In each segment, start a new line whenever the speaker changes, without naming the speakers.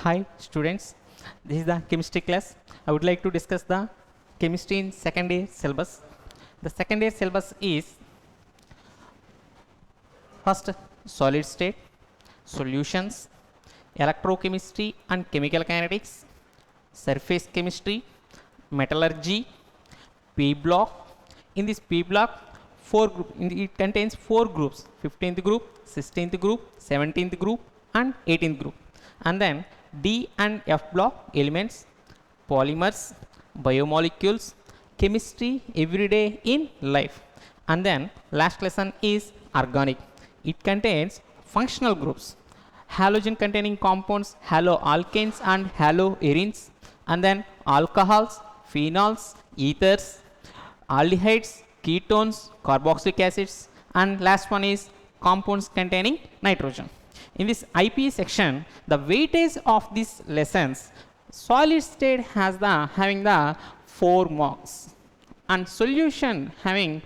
Hi students, this is the chemistry class. I would like to discuss the chemistry in second year syllabus. The second year syllabus is first solid state, solutions, electrochemistry and chemical kinetics, surface chemistry, metallurgy, P block. In this P block, it contains 4 groups: 15th group, 16th group, 17th group and 18th group. And then D and F block elements, polymers, biomolecules, chemistry everyday in life. And then last lesson is organic. It contains functional groups, halogen containing compounds, haloalkanes and haloarenes, and then alcohols, phenols, ethers, aldehydes, ketones, carboxylic acids, and last one is compounds containing nitrogen. In this IP section, the weightage of these lessons, solid state having the 4 marks and solution having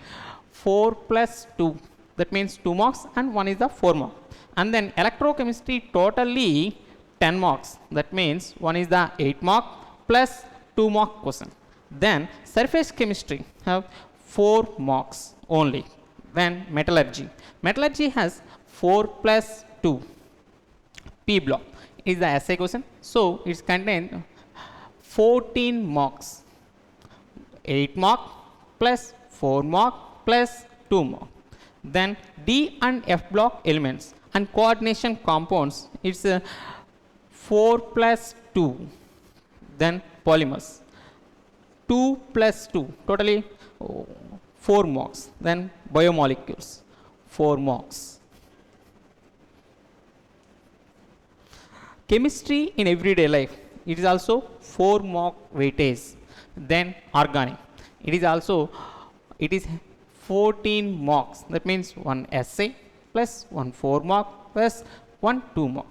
4 plus 2, that means 2 marks, and one is the 4 mark. And then electrochemistry totally 10 marks, that means one is the 8 mark plus 2 mark question. Then surface chemistry have 4 marks only. Then metallurgy has 4 plus 2. P block is the essay question, so it's contained 14 marks, 8 mark plus 4 mark plus 2 mark. Then D and F block elements and coordination compounds, it's 4 plus 2. Then polymers 2 plus 2, totally 4 marks. Then biomolecules 4 marks. Chemistry in everyday life, it is also 4 mark weightage. Then organic, it is 14 marks, that means one essay plus one 4 mark plus one 2 mark,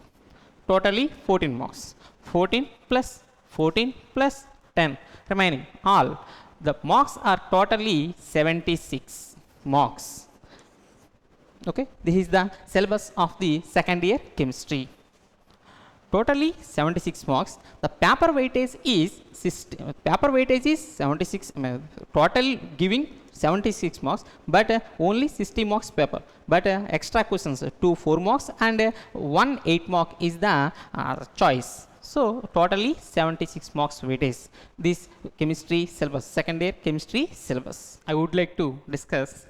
totally 14 marks. 14 plus 14 plus 10 remaining, all the marks are totally 76 marks. Okay, this is the syllabus of the second year chemistry. Totally 76 marks. The paper weightage is 76, total giving 76 marks, but only 60 marks paper. But extra questions 2 4 marks and 1 8 mark is the choice. So totally 76 marks weightage. This chemistry syllabus, second year chemistry syllabus. I would like to discuss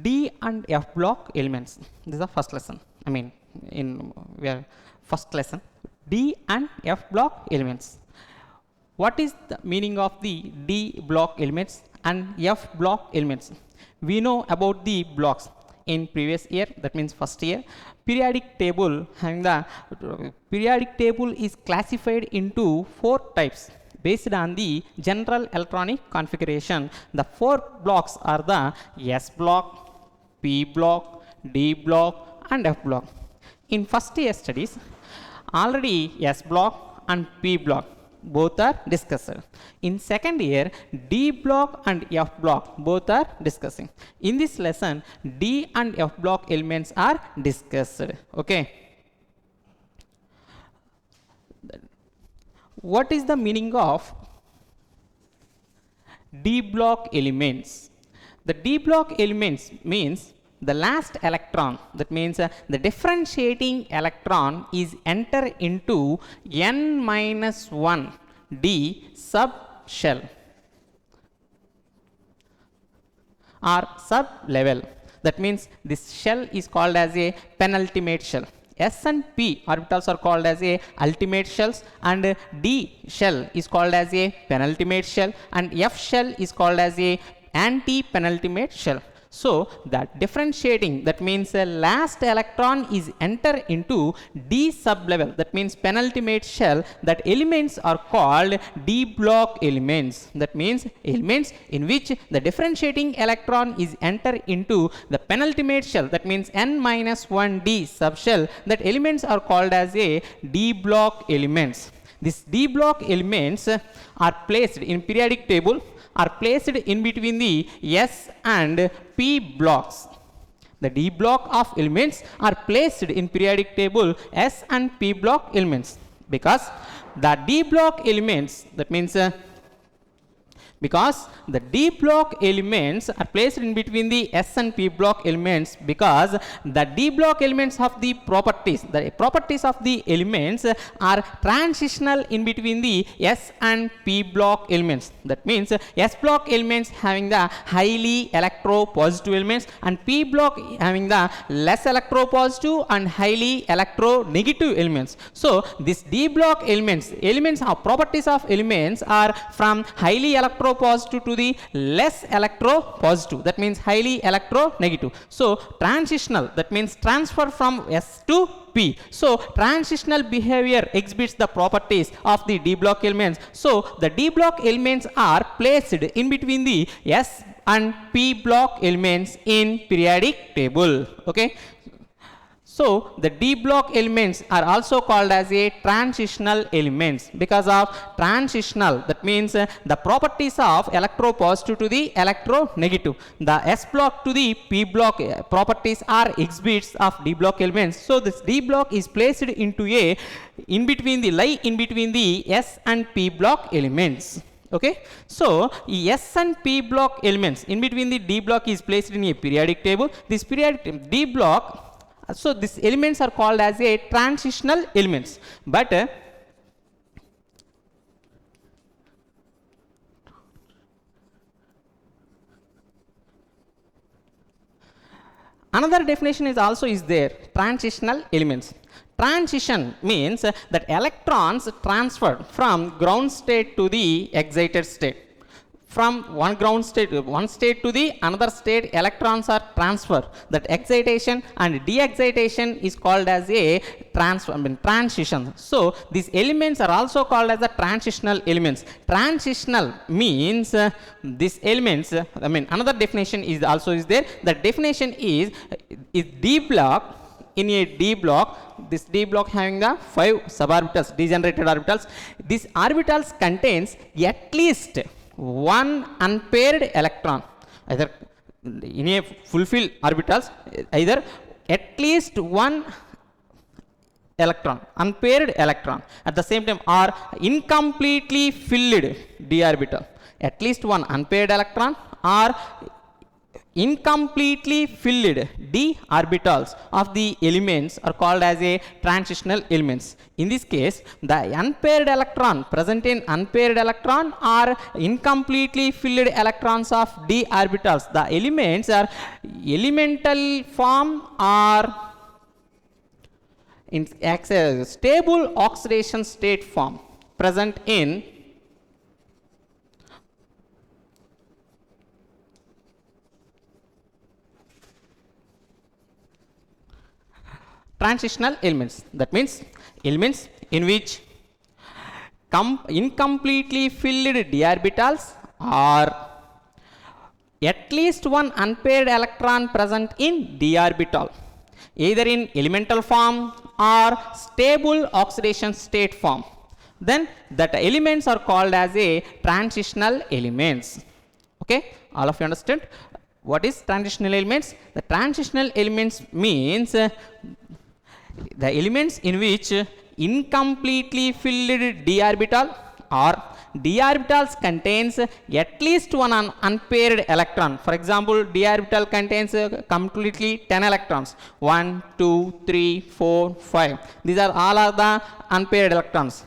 D and F block elements. This is the first lesson. I mean, first lesson, D and F block elements. What is the meaning of the D block elements and F block elements? We know about the blocks in previous year, that means first year. Periodic table is classified into 4 types based on the general electronic configuration. The 4 blocks are the S block, P block, D block and F block. In first year studies, already S block and P block both are discussed. In second year, D block and F block both are discussing. In this lesson, D and F block elements are discussed. Okay. What is the meaning of D block elements? The D block elements means the last electron, that means the differentiating electron is enter into n minus 1 D sub shell or sub level. That means this shell is called as a penultimate shell. S and P orbitals are called as a ultimate shells, and D shell is called as a penultimate shell, and F shell is called as a anti-penultimate shell. So that differentiating, that means the last electron is enter into D sublevel, that means penultimate shell. That elements are called D block elements. That means elements in which the differentiating electron is enter into the penultimate shell, that means n minus 1 D subshell. That elements are called as a D block elements. These D block elements are placed in periodic table, are placed in between the S and P blocks. The D block of elements are placed in periodic table S and P block elements. because the d block elements, that means because the d block elements are placed in between the s and p block elements, because the d block elements have the properties of the elements are transitional in between the s and p block elements. That means s block elements having the highly electropositive elements and p block having the less electropositive and highly electronegative elements. So this d block elements of properties of elements are from highly electropositive to the less electropositive, that means highly electronegative. So transitional, that means transfer from S to P. So transitional behavior exhibits the properties of the d block elements. So the d block elements are placed in between the S and P block elements in periodic table. Okay. So the d block elements are also called as a transitional elements because of transitional, that means the properties of electropositive to the electronegative. The s block to the p block properties are exhibits of d block elements. So this d block is placed into a in between the s and p block elements. Okay, so s and p block elements in between the d block is placed in a periodic table. This periodic d block, so these elements are called as a transitional elements. But another definition is also is there, transitional elements. Transition means that electrons transferred from ground state to the excited state. From one state to the another state, electrons are transferred. That excitation and de-excitation is called as a transition. So these elements are also called as the transitional elements. Transitional means these elements, another definition is also is there. The definition is d block. In a d block, this d block having the 5 suborbitals, degenerated orbitals. These orbitals contains at least one unpaired electron, either in a fulfilled orbitals, either at least one electron, unpaired electron, at the same time or incompletely filled d orbital, at least one unpaired electron or incompletely filled d orbitals of the elements are called as a transitional elements. In this case, the unpaired electron present in unpaired electron or incompletely filled electrons of d orbitals, the elements are elemental form or in stable oxidation state form present in transitional elements. That means elements in which incompletely filled d orbitals or at least one unpaired electron present in d orbital, either in elemental form or stable oxidation state form, then that elements are called as a transitional elements. Okay, all of you understand what is transitional elements? The transitional elements means the elements in which incompletely filled d orbital or d orbitals contains at least one unpaired electron. For example, d orbital contains completely 10 electrons, 1, 2, 3, 4, 5. These are all of the unpaired electrons,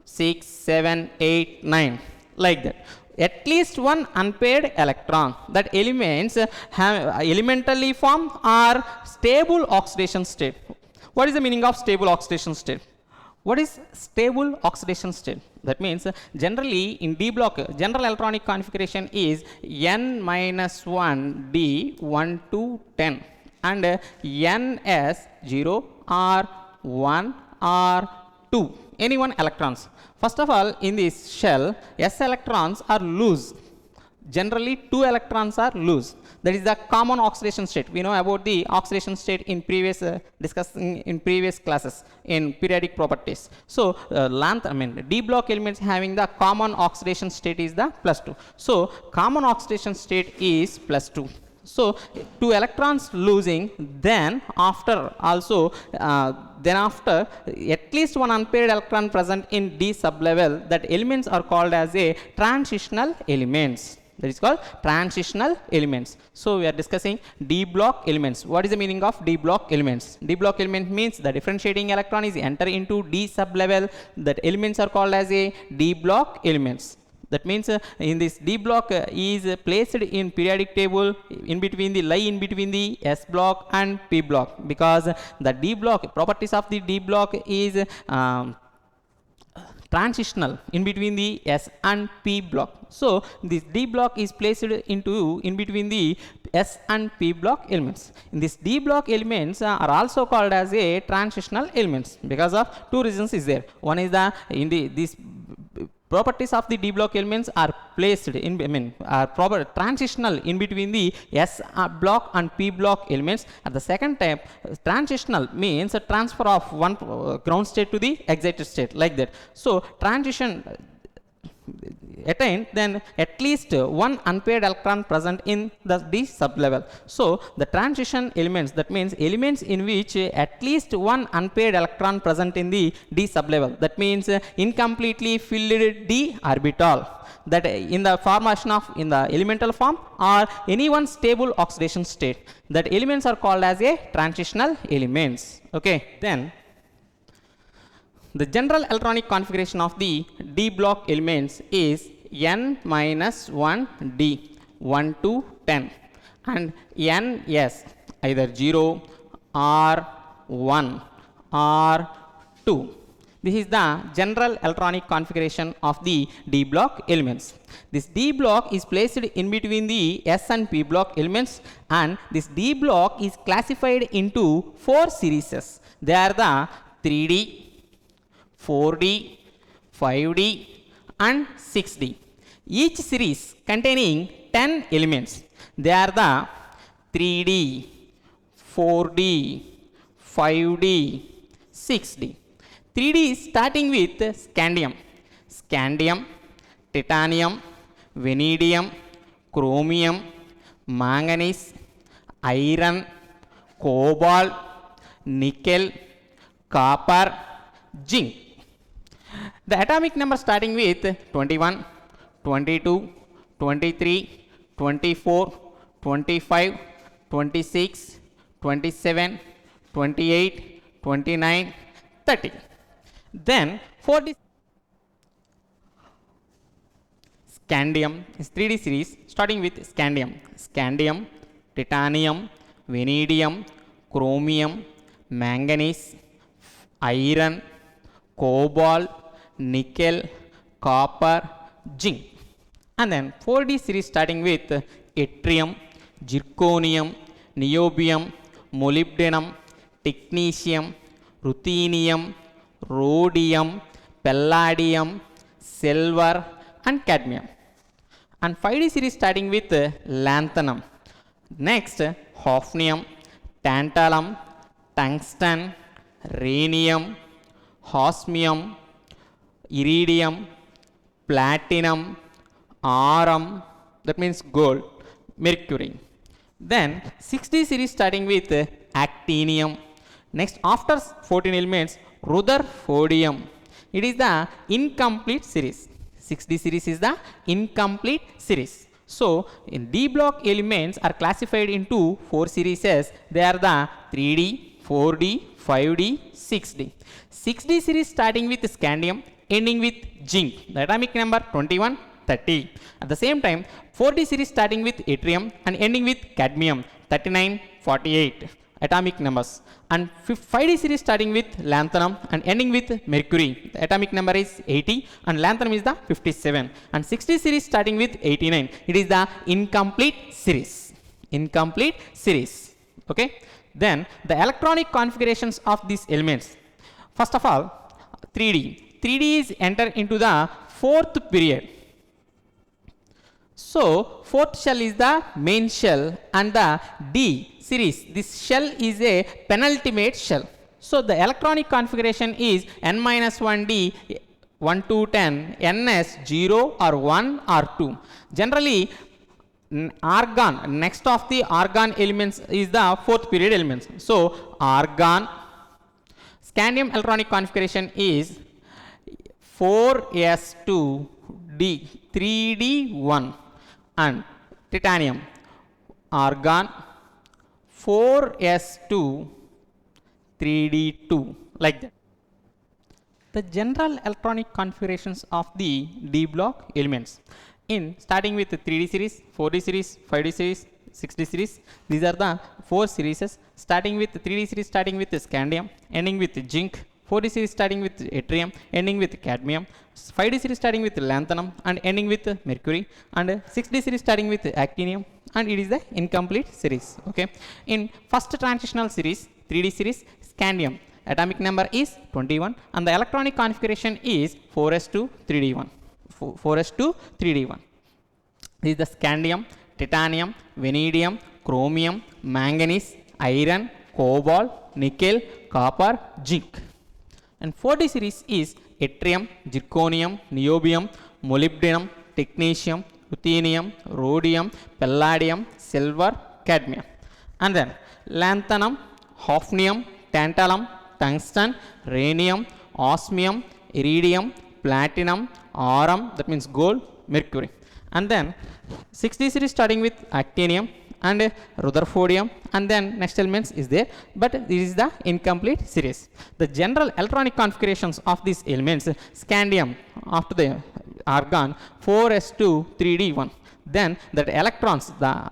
6, 7, 8, 9, like that. At least one unpaired electron. That elements have elementally form or stable oxidation state. What is the meaning of stable oxidation state? What is stable oxidation state? That means generally in d block, general electronic configuration is n minus 1 d 1 to 10 and ns 0 or 1 or 2, any one electrons. First of all, in this shell, s electrons are loose. Generally 2 electrons are loose. That is the common oxidation state. We know about the oxidation state in previous discussing in previous classes in periodic properties. So d block elements having the common oxidation state is the +2. So common oxidation state is +2. So two electrons losing, then after also then after at least one unpaired electron present in d sublevel, that elements are called as a transitional elements. That is called transitional elements. So we are discussing d block elements. What is the meaning of d block elements? D block element means the differentiating electron is enter into d sublevel, that elements are called as a d block elements. That means in this d block is placed in periodic table in between the in between the s block and p block, because the d block properties of the d block is transitional in between the s and p block. So this d block is placed into in between the s and p block elements. In this d block elements are also called as a transitional elements because of two reasons is there. One is the in the this properties of the d block elements are placed in are proper transitional in between the s block and p block elements. At the second type, transitional means a transfer of one ground state to the excited state, like that. So transition attained, then at least one unpaired electron present in the d sublevel. So the transition elements, that means elements in which at least one unpaired electron present in the d sublevel, that means incompletely filled d orbital, that in the formation of in the elemental form or any one stable oxidation state, that elements are called as a transitional elements. Okay, then the general electronic configuration of the d block elements is n minus 1 d 1 to 10 and n s either 0 or 1 or 2. This is the general electronic configuration of the d block elements. This d block is placed in between the s and p block elements, and this d block is classified into 4 series. They are the 3d, 4d, 5d and 6d. Each series containing 10 elements. They are the 3d, 4d, 5d, 6d. 3d is starting with scandium, scandium, titanium, vanadium, chromium, manganese, iron, cobalt, nickel, copper, zinc. The atomic number starting with 21, 22, 23, 24, 25, 26, 27, 28, 29, 30. Then for this scandium is 3d series starting with scandium, scandium, titanium, vanadium, chromium, manganese, iron, cobalt, nickel, copper, zinc. And then 4d series starting with yttrium, zirconium, niobium, molybdenum, technetium, ruthenium, rhodium, palladium, silver and cadmium. And 5d series starting with lanthanum. Next hafnium, tantalum, tungsten, rhenium, osmium, iridium, platinum, aurum, that means gold, mercury. Then 6d series starting with actinium. Next after 14 elements, rutherfordium. It is the incomplete series. 6d series is the incomplete series. So in d block elements are classified into 4 series. They are the 3d, 4d, 5d, 6d. 6d series starting with scandium, ending with zinc. The atomic number 21, 30. At the same time, 4d series starting with yttrium and ending with cadmium, 39, 48 atomic numbers. And 5d series starting with lanthanum and ending with mercury. The atomic number is 80 and lanthanum is the 57. And 6d series starting with 89. It is the incomplete series. Incomplete series. Okay. Then the electronic configurations of these elements. First of all, 3d. 3d is enter into the 4th period. So 4th shell is the main shell and the d series, this shell is a penultimate shell. So the electronic configuration is n minus 1d 1 to 10, ns 0 or 1 or 2. Generally Argon, next of the argon elements is the fourth period elements. So argon, scandium electronic configuration is 4s2d 3d1, and titanium, argon 4s2 3d2, like that. The general electronic configurations of the D block elements, in starting with 3D series, 4D series, 5D series, 6D series. These are the 4 series, starting with 3D series starting with scandium, ending with zinc, 4D series starting with yttrium, ending with cadmium, 5D series starting with lanthanum and ending with mercury, and 6D series starting with actinium, and it is the incomplete series. Okay, in first transitional series, 3D series, scandium atomic number is 21 and the electronic configuration is 4s2 3d1. 4s2 3d1. This is the scandium, titanium, vanadium, chromium, manganese, iron, cobalt, nickel, copper, zinc. And 4D series is yttrium, zirconium, niobium, molybdenum, technetium, ruthenium, rhodium, palladium, silver, cadmium. And then lanthanum, hafnium, tantalum, tungsten, rhenium, osmium, iridium, platinum, aurum, that means gold, mercury. And then 6D series starting with actinium and rutherfordium, and then next elements is there, but this is the incomplete series. The general electronic configurations of these elements, scandium after the argon 4s2 3d1. Then that electrons, the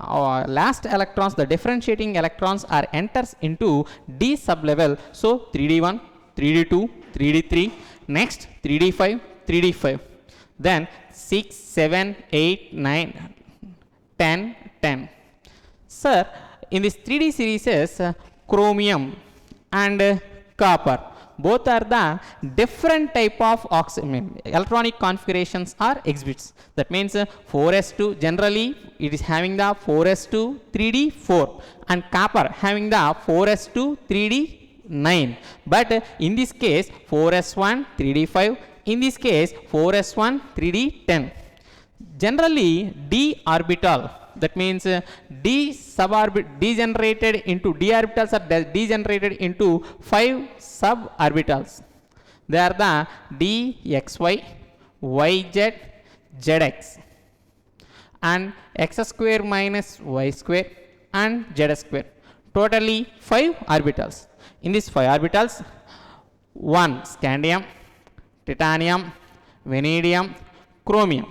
last electrons, the differentiating electrons are enters into D sublevel. So 3d1, 3d2, 3d3, next 3d5, 3d5, then 6, 7, 8, 9, 10, 10. Sir, in this 3D series, chromium and copper, both are the different type of electronic configurations or exhibits. That means 4s2, generally it is having the 4s2 3d4 and copper having the 4s2 3d9, but in this case 4s1 3d5, in this case 4s1 3d10. Generally d orbital, that means d degenerated into d orbitals are degenerated into 5 suborbitals. They are the dxy, yz, zx, and x square minus y square and z square. Totally 5 orbitals. In these 5 orbitals, 1 scandium, titanium, vanadium, chromium.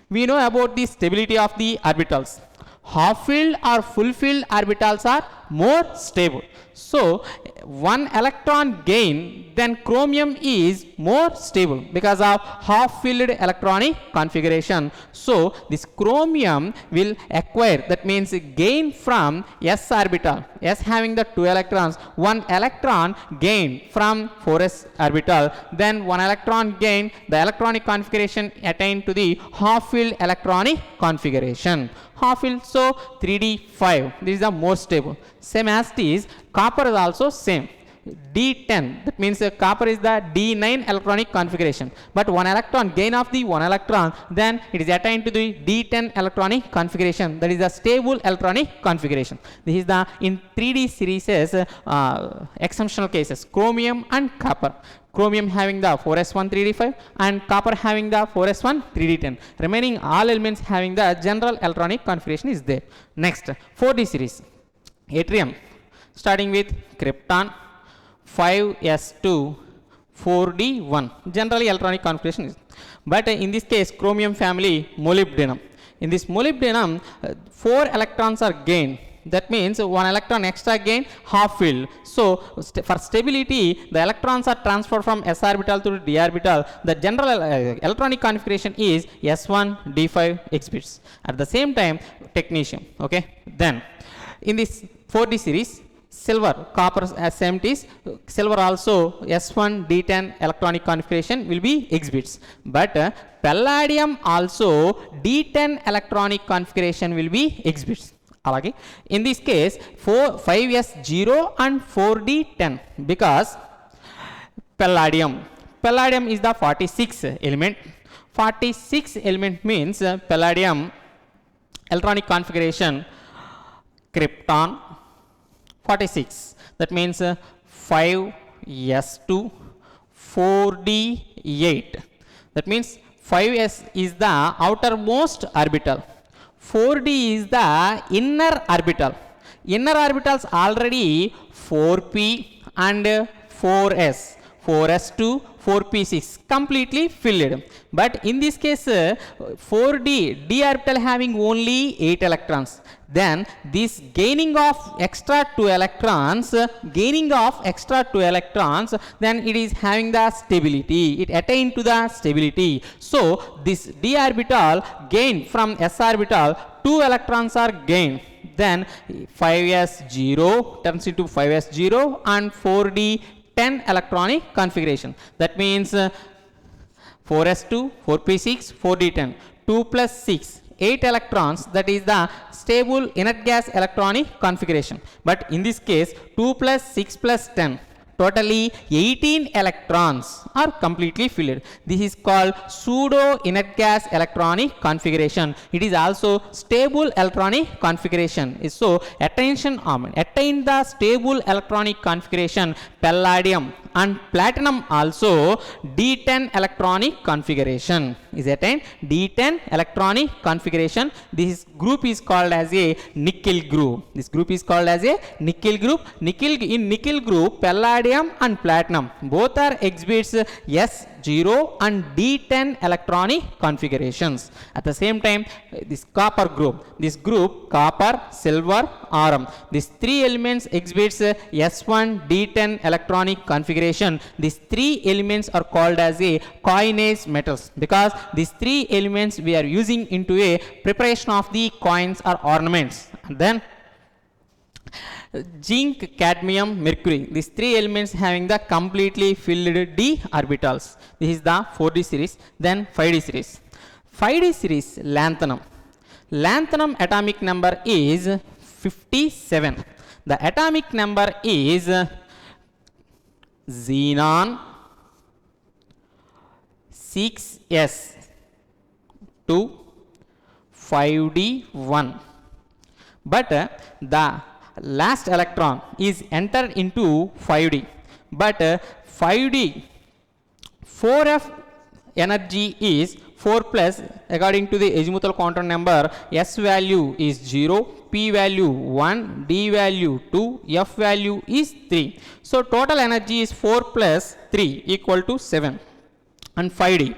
We know about the stability of the orbitals. Half-filled or full-filled orbitals are more stable. So, one electron gain, then chromium is more stable because of half-filled electronic configuration. So, this chromium will acquire, that means gain from s orbital, s having the 2 electrons, 1 electron gain from 4s orbital, then 1 electron gain, the electronic configuration attained to the half-filled electronic configuration. Half-filled, so 3d5, this is the most stable. Same as it is, copper is also same, d10, that means copper is the d9 electronic configuration, but 1 electron gain of the 1 electron, then it is attained to the d10 electronic configuration, that is the stable electronic configuration. This is the in 3D series exceptional cases, chromium and copper. Chromium having the 4s1 3d5 and copper having the 4s1 3d10. Remaining all elements having the general electronic configuration is there. Next, 4D series, yttrium starting with krypton 5s2 4d1, generally electronic configuration is. But in this case, chromium family, molybdenum. In this molybdenum, 4 electrons are gained. That means 1 electron extra gain, half filled. So for stability, the electrons are transferred from s orbital to d orbital. The general electronic configuration is s1 d5 exhibits. At the same time, technetium. Okay. Then in this 4D series, silver, copper SMTs, silver also s1 d10 electronic configuration will be exhibits. But palladium also d10 electronic configuration will be exhibits. Alagi. In this case, 5s0 and 4d10, because palladium is the 46th element. 46th element means palladium electronic configuration krypton 46, that means 5s2 4d8, that means 5s is the outermost orbital, 4d is the inner orbital. Inner orbitals already 4p and 4s, 4s2 4p6 completely filled, but in this case 4d d orbital having only 8 electrons, then this gaining of extra 2 electrons, then it is having the stability, it attained to the stability. So this d orbital gained from s orbital 2 electrons are gained, then 5s0 turns into 5s0 and 4d 10 electronic configuration, that means 4s2 4p6 4d10, 2 plus 6 8 electrons, that is the stable inert gas electronic configuration. But in this case 2 plus 6 plus 10, totally 18 electrons are completely filled. This is called pseudo inert gas electronic configuration. It is also stable electronic configuration. So attain the stable electronic configuration, palladium and platinum also d10 electronic configuration is attained, d10 electronic configuration. This group is called as a nickel group. This group is called as a nickel group. In nickel group, palladium and platinum both are exhibits s0 and d10 electronic configurations. At the same time, this copper group, copper, silver, arum, these three elements exhibits s1 d10 electronic configuration. These three elements are called as a coinage metals, because these three elements we are using into a preparation of the coins or ornaments. And then zinc, cadmium, mercury, these three elements having the completely filled d orbitals. This is the 4d series. Then 5d series. 5d series, lanthanum. Lanthanum atomic number is 57. The atomic number is xenon 6s2 5d1, but the last electron is entered into 5d, but 5d 4f energy is 4 plus, according to the azimuthal quantum number, s value is 0, p value 1, d value 2, f value is 3. So total energy is 4 plus 3 equal to 7. And 5d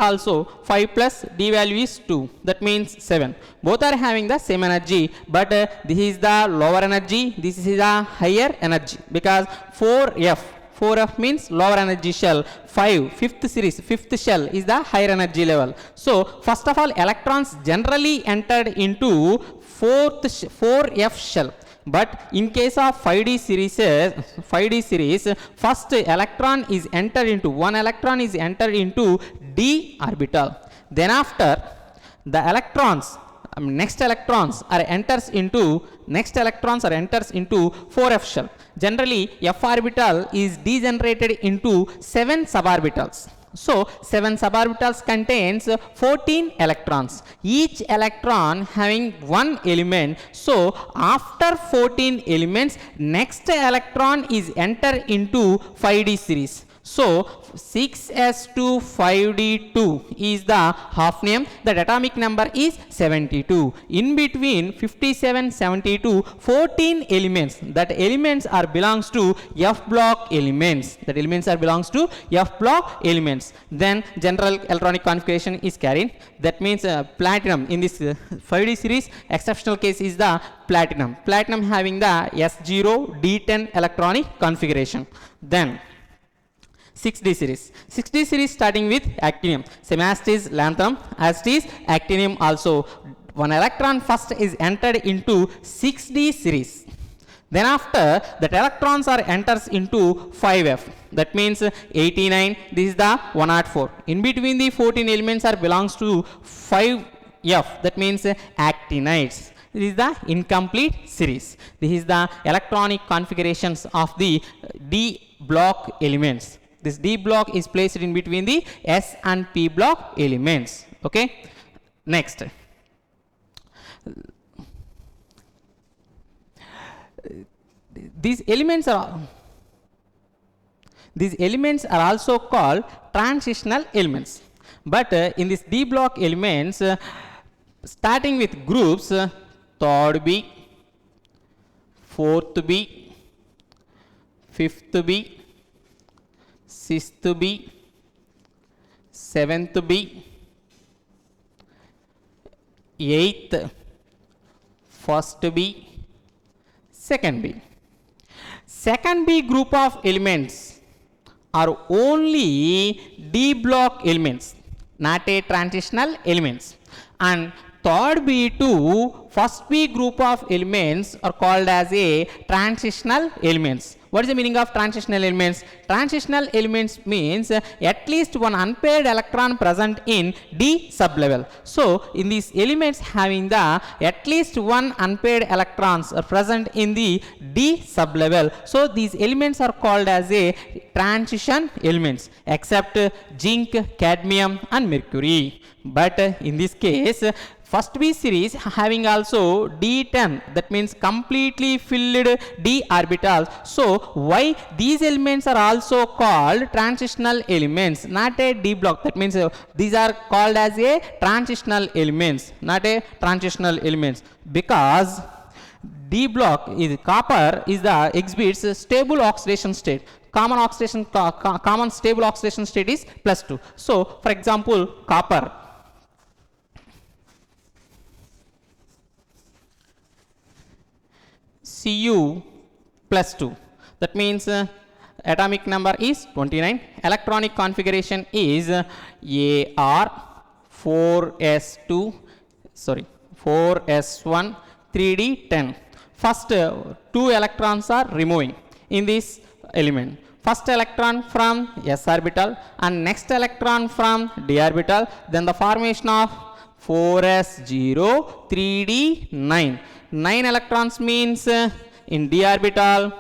also 5 plus d value is 2, that means 7. Both are having the same energy, but this is the lower energy, this is the higher energy, because 4f means lower energy shell, 5th series, 5th shell is the higher energy level. So first of all, electrons generally entered into 4f shell, but in case of 5d series, first electron is entered into, one electron is entered into d orbital, then after the electrons, next electrons are enters into 4f shell. Generally f orbital is degenerated into 7 suborbitals. So 7 suborbitals contains 14 electrons, each electron having one element. So after 14 elements, next electron is entered into 5d series. So 6s2 5d2 is the half name. The atomic number is 72. In between 57 72 14 elements, that elements are belongs to f block elements, then general electronic configuration is carried. That means platinum in this 5d series, exceptional case is the platinum having the s0 d10 electronic configuration. Then 6d series starting with actinium, same as it is lanthanum, as it is actinium also. One electron first is entered into 6d series, then after that electrons are enters into 5f, that means 89, this is the 104. In between the 14 elements are belongs to 5f, that means actinides. This is the incomplete series. This is the electronic configurations of the d block elements. This d block is placed in between the s and p block elements. Okay, next These elements are also called transitional elements. But in this D block elements, starting with groups, third B, fourth B, fifth B, sixth B, seventh B, eighth, first B, second B. Second B group of elements are only D block elements, not a transitional elements. And third B to first B group of elements are called as a transitional elements. What is the meaning of transitional elements? Transitional elements means at least one unpaired electron present in D sublevel. So in these elements having the at least one unpaired electrons are present in the D sublevel. So these elements are called as a transition elements, except zinc, cadmium and mercury. But in this case, first B series having also D10, that means completely filled D orbitals. So why these elements are also called transitional elements, not a D block? That means these are called as a transitional elements, not a transitional elements, because D block is copper is the exhibits stable oxidation state. Common stable oxidation state is +2. So for example, copper, Cu +2, that means atomic number is 29, electronic configuration is Ar 4s1 3d10. First two electrons are removing in this element. First electron from s orbital and next electron from d orbital, then the formation of 4s0 3d9. 9 electrons means in d orbital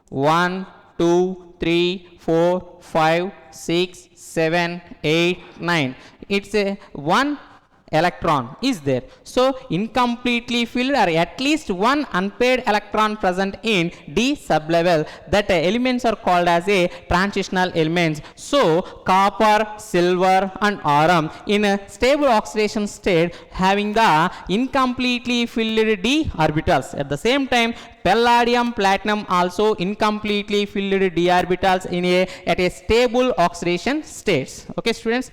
1 2 3 4 5 6 7 8 9. It's a one electron is there. So incompletely filled or at least one unpaired electron present in D sublevel, that elements are called as a transitional elements. So copper, silver and arum in a stable oxidation state having the incompletely filled D orbitals. At the same time, palladium, platinum also incompletely filled d orbitals in at a stable oxidation states. Okay students,